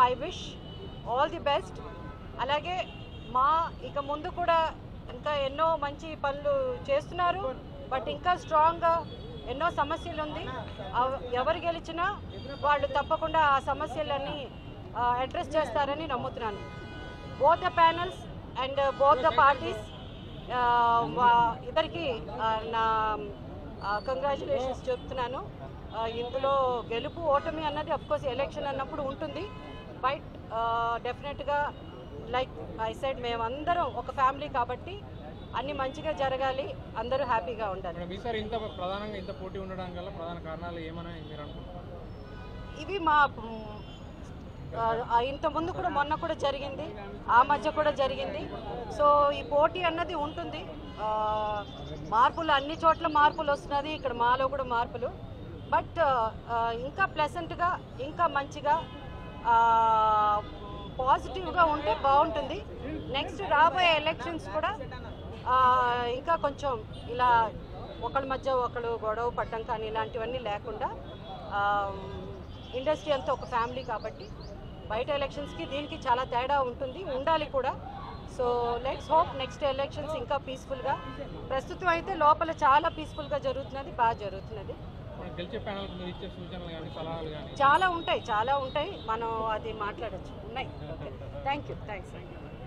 I wish all the best. అలాగే మా ఇక ముందు కూడా ఇంకా ఎన్నో మంచి పనులు చేస్తున్నారు. బట్ ఇంకా స్ట్రాంగ్గా ఎన్నో సమస్యలు ఉంది. ఎవరు గెలిచినా వాళ్ళు తప్పకుండా ఆ సమస్యలన్నీ అడ్రస్ చేస్తారని నమ్ముతున్నాను. Both the panels and both the parties ఇద్దరికి నా కంగ్రాచులేషన్స్ చెప్తున్నాను. ఇందులో గెలుపు ఓటమి అన్నది అఫ్కోర్స్ ఎలక్షన్ అన్నప్పుడు ఉంటుంది. బట్ డెఫినెట్గా లైక్ ఐ సైడ్ మేమందరం ఒక ఫ్యామిలీ కాబట్టి అన్ని మంచిగా జరగాలి, అందరూ హ్యాపీగా ఉండాలి. ప్రధానంగా ఇంత పోటీ ఉండడానికి గల ప్రధాన కారణాలు ఏమని మీరు అనుకుంటున్నారు? ఇవి మా ఇంతకుముందు కూడా మొన్న కూడా జరిగింది, ఆ మధ్య కూడా జరిగింది. సో ఈ పోటీ అన్నది ఉంటుంది. మార్పులు అన్ని చోట్ల మార్పులు వస్తున్నది, ఇక్కడ మాలో కూడా మార్పులు. బట్ ఇంకా ప్లెజెంట్గా ఇంకా మంచిగా పాజిటివ్గా ఉంటే బాగుంటుంది. నెక్స్ట్ రాబోయే ఎలక్షన్స్ కూడా ఇంకా కొంచెం ఇలా ఒకళ్ళ మధ్య ఒకళ్ళు గొడవ పడ్డం కానీ ఇలాంటివన్నీ లేకుండా ఇండస్ట్రీ అంతా ఒక ఫ్యామిలీ కాబట్టి బయట ఎలక్షన్స్కి దీనికి చాలా తేడా ఉంటుంది, ఉండాలి కూడా. So let's hope next elections ఇంకా పీస్ఫుల్గా. ప్రస్తుతం అయితే లోపల చాలా పీస్ఫుల్గా జరుగుతున్నది, బాగా జరుగుతున్నది. చాలా ఉంటాయి మనం అది మాట్లాడచ్చు, ఉన్నాయి. Okay, thank you.